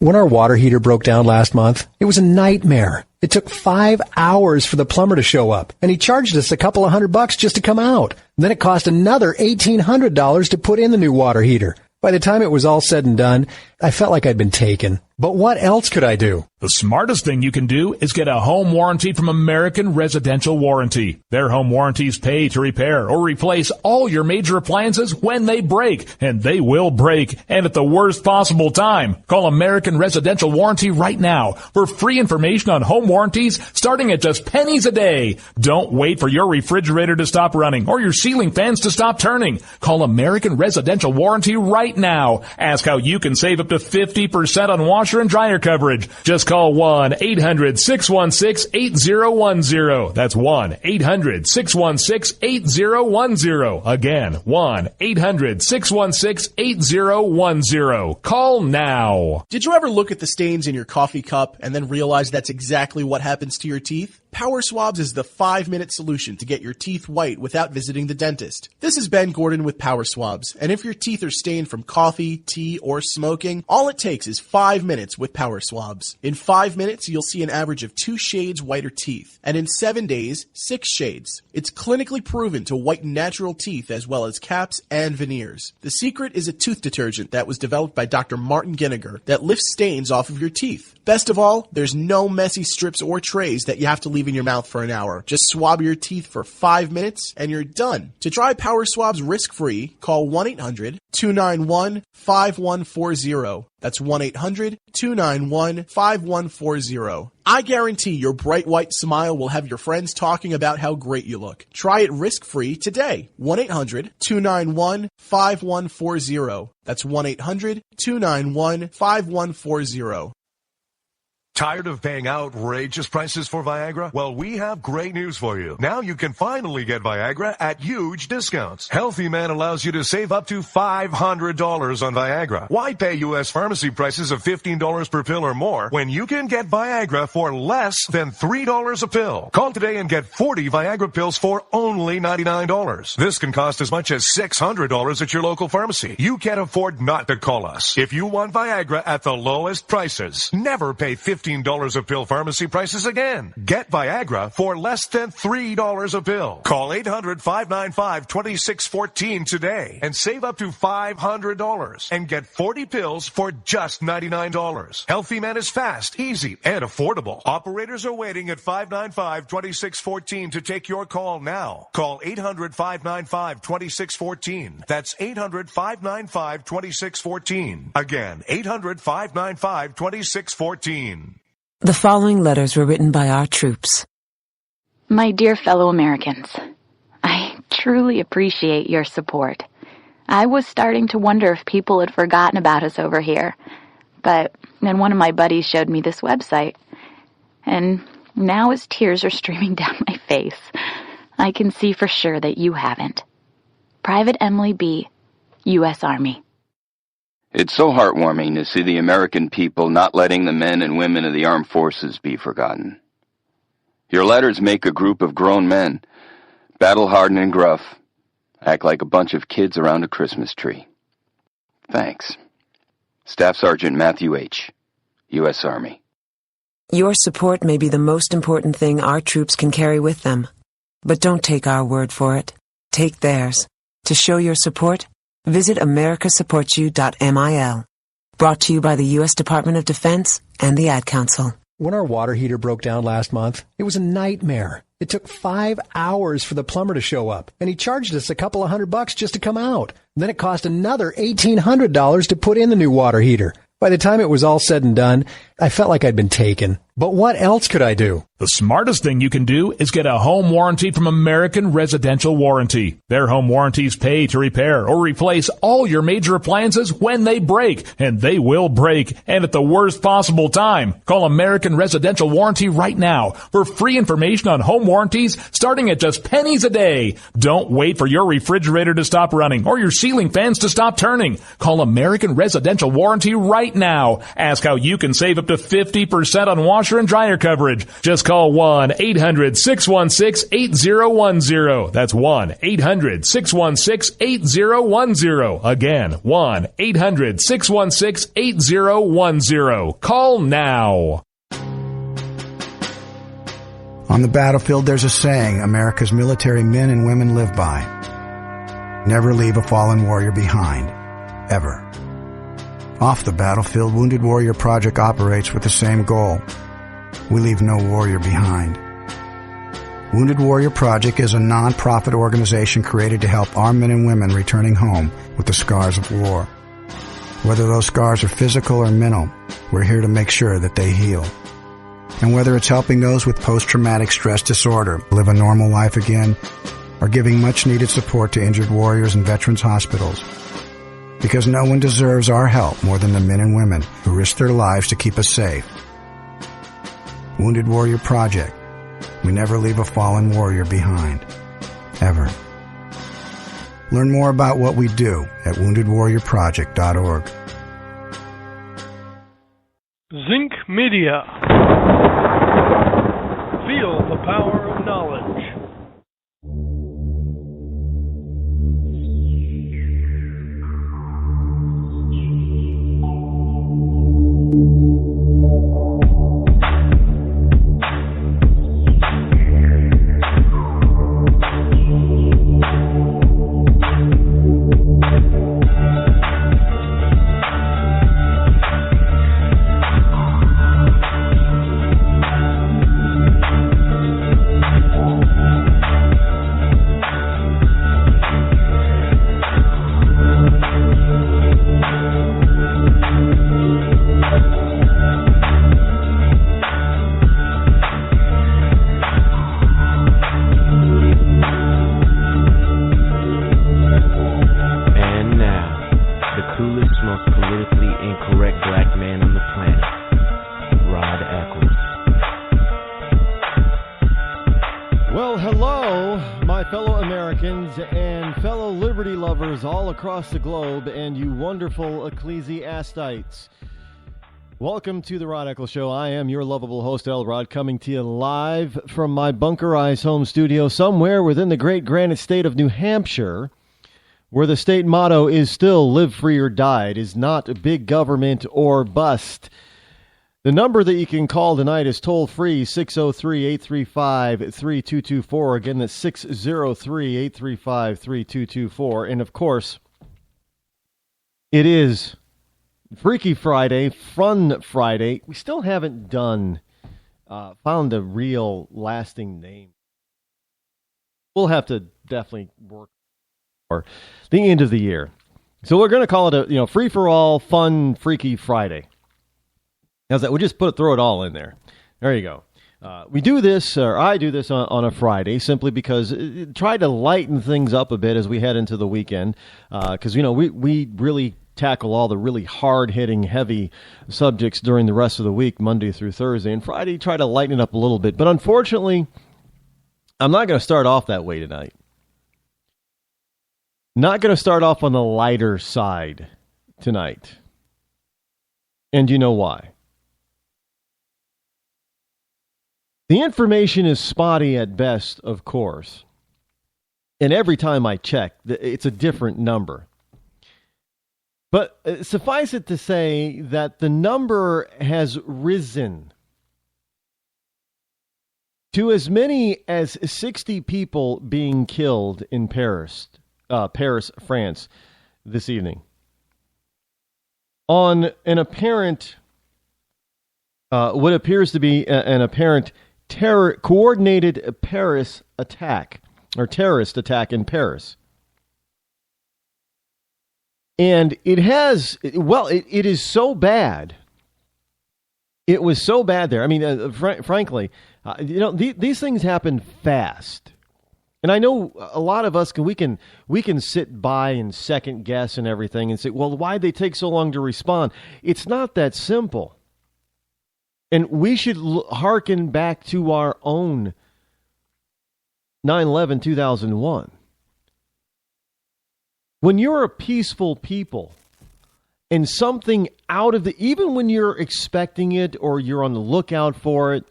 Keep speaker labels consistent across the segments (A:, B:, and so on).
A: When our water heater broke down last month, it was a nightmare. It took 5 hours for the plumber to show up, and he charged us a couple of $100 just to come out. And then it cost another $1,800 to put in the new water heater. By the time it was all said and done, I felt like I'd been taken. But what else could I do?
B: The smartest thing you can do is get a home warranty from American Residential Warranty. Their home warranties pay to repair or replace all your major appliances when they break, and they will break, and at the worst possible time. Call American Residential Warranty right now for free information on home warranties starting at just pennies a day. Don't wait for your refrigerator to stop running or your ceiling fans to stop turning. Call American Residential Warranty right now. Ask how you can save up to 50% on washer and dryer coverage. Just call 1-800-616-8010. That's 1-800-616-8010. Again, 1-800-616-8010. Call now.
C: Did you ever look at the stains in your coffee cup and then realize that's exactly what happens to your teeth? Power Swabs is the 5-minute solution to get your teeth white without visiting the dentist. This is Ben Gordon with Power Swabs, and if your teeth are stained from coffee, tea, or smoking, all it takes is 5 minutes with Power Swabs. In 5 minutes, you'll see an average of 2 shades whiter teeth, and in 7 days, 6 shades. It's clinically proven to whiten natural teeth as well as caps and veneers. The secret is a tooth detergent that was developed by Dr. Martin Ginniger that lifts stains off of your teeth. Best of all, there's no messy strips or trays that you have to leave in your mouth for an hour. Just swab your teeth for 5 minutes and you're done. To try Power Swabs risk-free, call 1-800-291-5140. That's 1-800-291-5140. I guarantee your bright white smile will have your friends talking about how great you look. Try it risk-free today. 1-800-291-5140. That's 1-800-291-5140.
D: Tired of paying outrageous prices for Viagra? Well, we have great news for you. Now you can finally get Viagra at huge discounts. Healthy Man allows you to save up to $500 on Viagra. Why pay U.S. pharmacy prices of $15 per pill or more when you can get Viagra for less than $3 a pill? Call today and get 40 Viagra pills for only $99. This can cost as much as $600 at your local pharmacy. You can't afford not to call us. If you want Viagra at the lowest prices, never pay $15 a pill pharmacy prices again. Get Viagra for less than $3 a pill. Call 800-595-2614 today and save up to $500 and get 40 pills for just $99. Healthy Man is fast, easy, and affordable. Operators are waiting at 595-2614 to take your call now. Call 800-595-2614. That's 800-595-2614. Again, 800-595-2614.
E: The following letters were written by our troops.
F: My dear fellow Americans, I truly appreciate your support. I was starting to wonder if people had forgotten about us over here, but then one of my buddies showed me this website, and now as tears are streaming down my face, I can see for sure that you haven't. Private Emily B., U.S. Army.
G: It's so heartwarming to see the American people not letting the men and women of the armed forces be forgotten. Your letters make a group of grown men, battle-hardened and gruff, act like a bunch of kids around a Christmas tree. Thanks. Staff Sergeant Matthew H., U.S. Army.
E: Your support may be the most important thing our troops can carry with them. But don't take our word for it. Take theirs. To show your support, visit americasupportsyou.mil. Brought to you by the U.S. Department of Defense and the Ad Council.
A: When our water heater broke down last month, it was a nightmare. It took 5 hours for the plumber to show up, and he charged us a couple of $100 just to come out. And then it cost another $1,800 to put in the new water heater. By the time it was all said and done, I felt like I'd been taken. But what else could I do?
B: The smartest thing you can do is get a home warranty from American Residential Warranty. Their home warranties pay to repair or replace all your major appliances when they break, and they will break, and at the worst possible time. Call American Residential Warranty right now for free information on home warranties starting at just pennies a day. Don't wait for your refrigerator to stop running or your ceiling fans to stop turning. Call American Residential Warranty right now. Ask how you can save up to to 50% on washer and dryer coverage. Just call 1-800-616-8010. That's 1-800-616-8010. Again, 1-800-616-8010. Call now.
H: On the battlefield, there's a saying America's military men and women live by. Never leave a fallen warrior behind. Ever. Off the battlefield, Wounded Warrior Project operates with the same goal. We leave no warrior behind. Wounded Warrior Project is a non-profit organization created to help our men and women returning home with the scars of war. Whether those scars are physical or mental, we're here to make sure that they heal. And whether it's helping those with post-traumatic stress disorder live a normal life again, or giving much-needed support to injured warriors in veterans' hospitals. Because no one deserves our help more than the men and women who risk their lives to keep us safe. Wounded Warrior Project. We never leave a fallen warrior behind. Ever. Learn more about what we do at woundedwarriorproject.org.
I: Zinc Media. Feel the power of knowledge.
J: Across the globe and you wonderful ecclesiastites. Welcome to the Rod Eccles Show. I am your lovable host, El Rod, coming to you live from my bunkerized home studio somewhere within the great granite state of New Hampshire, where the state motto is still live free or die. It is not big government or bust. The number that you can call tonight is toll-free, 603-835-3224. Again, that's 603-835-3224. And, of course, it is Freaky Friday, Fun Friday. We still haven't found a real lasting name. We'll have to definitely work for the end of the year. So we're going to call it a free-for-all, fun, freaky Friday. How's that? We'll just throw it all in there. There you go. We do this, or I do this on a Friday, simply because try to lighten things up a bit as we head into the weekend. Because, we really tackle all the really hard-hitting, heavy subjects during the rest of the week, Monday through Thursday. And Friday, try to lighten it up a little bit. But unfortunately, I'm not going to start off that way tonight. Not going to start off on the lighter side tonight. And you know why? The information is spotty at best, of course. And every time I check, it's a different number. But suffice it to say that the number has risen to as many as 60 people being killed in Paris, France, this evening. On an apparent, what appears to be an apparent coordinated terrorist attack in Paris. And it is so bad. It was so bad there. I mean, frankly, these things happen fast. And I know a lot of us we can sit by and second guess and everything and say, well, why'd they take so long to respond? It's not that simple. And we should hearken back to our own 9/11/2001. When you're a peaceful people and something out of even when you're expecting it or you're on the lookout for it,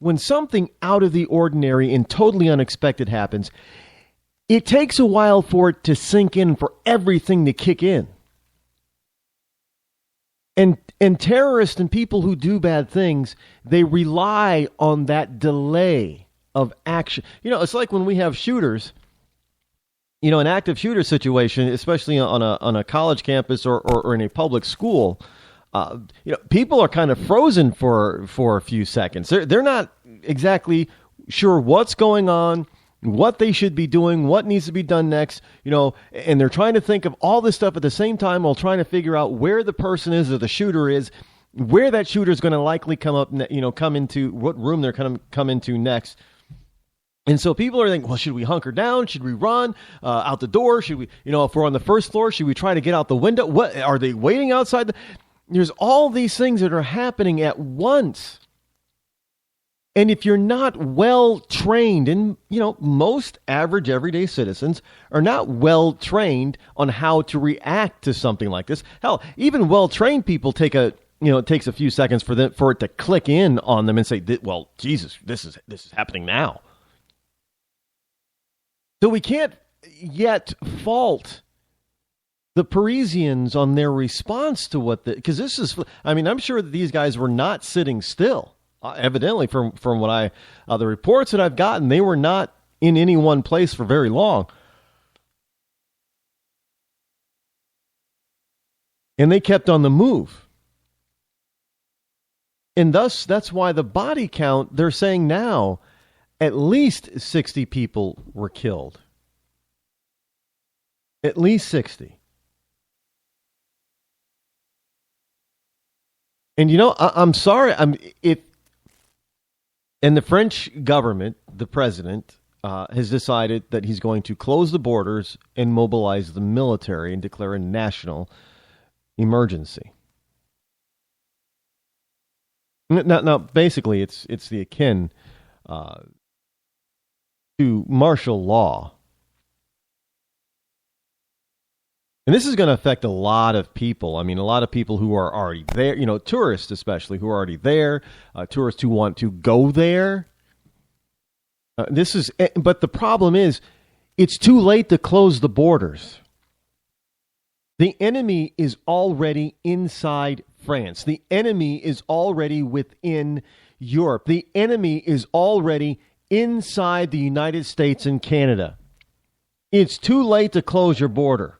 J: when something out of the ordinary and totally unexpected happens, it takes a while for it to sink in, for everything to kick in. And terrorists and people who do bad things, they rely on that delay of action. It's like when we have shooters, an active shooter situation, especially on a college campus or in a public school, people are kind of frozen for a few seconds. They're not exactly sure what's going on, what they should be doing, what needs to be done next, and they're trying to think of all this stuff at the same time while trying to figure out where the person is or the shooter is, where that shooter is going to likely come into, what room they're going to come into next. And so people are thinking, well, should we hunker down? Should we run out the door? Should we, if we're on the first floor, should we try to get out the window? What are they waiting outside? There's all these things that are happening at once. And if you're not well trained, and most average everyday citizens are not well trained on how to react to something like this. Hell, even well trained people it takes a few seconds for it to click in on them and say, well, Jesus, this is happening now. So we can't yet fault the Parisians on their response to because this is, I'm sure that these guys were not sitting still. Evidently, from what the reports that I've gotten, they were not in any one place for very long. And they kept on the move. And thus, that's why the body count, they're saying now, at least 60 people were killed. At least 60. And I'm sorry, and the French government, the president, has decided that he's going to close the borders and mobilize the military and declare a national emergency. Now, basically, it's the akin to martial law. And this is going to affect a lot of people. A lot of people who are already there, tourists especially, who are already there, tourists who want to go there. But the problem is, it's too late to close the borders. The enemy is already inside France. The enemy is already within Europe. The enemy is already inside the United States and Canada. It's too late to close your border.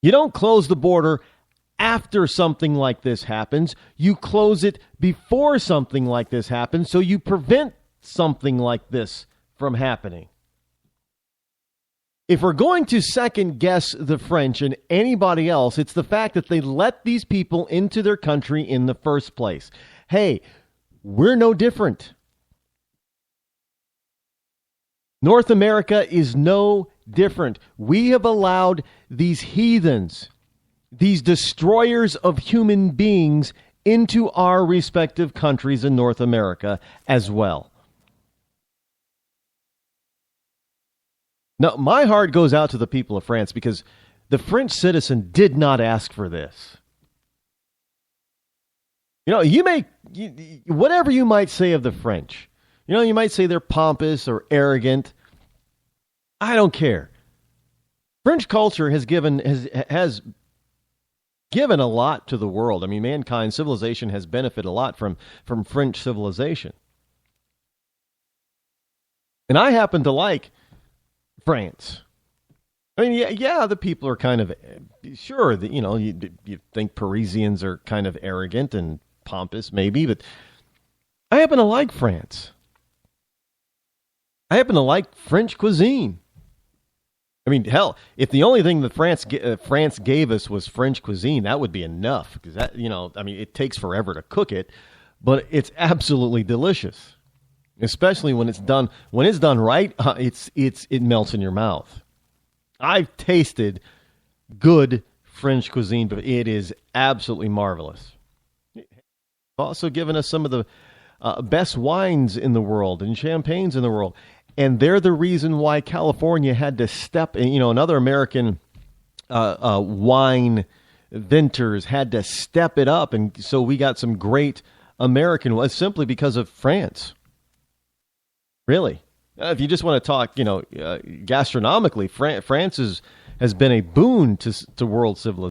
J: You don't close the border after something like this happens. You close it before something like this happens, so you prevent something like this from happening. If we're going to second guess the French and anybody else, it's the fact that they let these people into their country in the first place. Hey, we're no different. North America is no different. We have allowed these heathens, these destroyers of human beings, into our respective countries in North America as well. Now, my heart goes out to the people of France because the French citizen did not ask for this. Whatever you might say of the French, you might say they're pompous or arrogant. I don't care. French culture has given a lot to the world. Mankind, civilization has benefited a lot from French civilization. And I happen to like France. The people are kind of, sure, you think Parisians are kind of arrogant and pompous, maybe, but I happen to like France. I happen to like French cuisine. Hell, if the only thing that France gave us was French cuisine, that would be enough. Because that, it takes forever to cook it, but it's absolutely delicious. Especially when it's done right, it melts in your mouth. I've tasted good French cuisine, but it is absolutely marvelous. Also given us some of the best wines in the world and champagnes in the world. And they're the reason why California had to step in. Another American wine vintners had to step it up, and so we got some great American wine simply because of France. Really, if you just want to talk, gastronomically, France has been a boon to world civilization.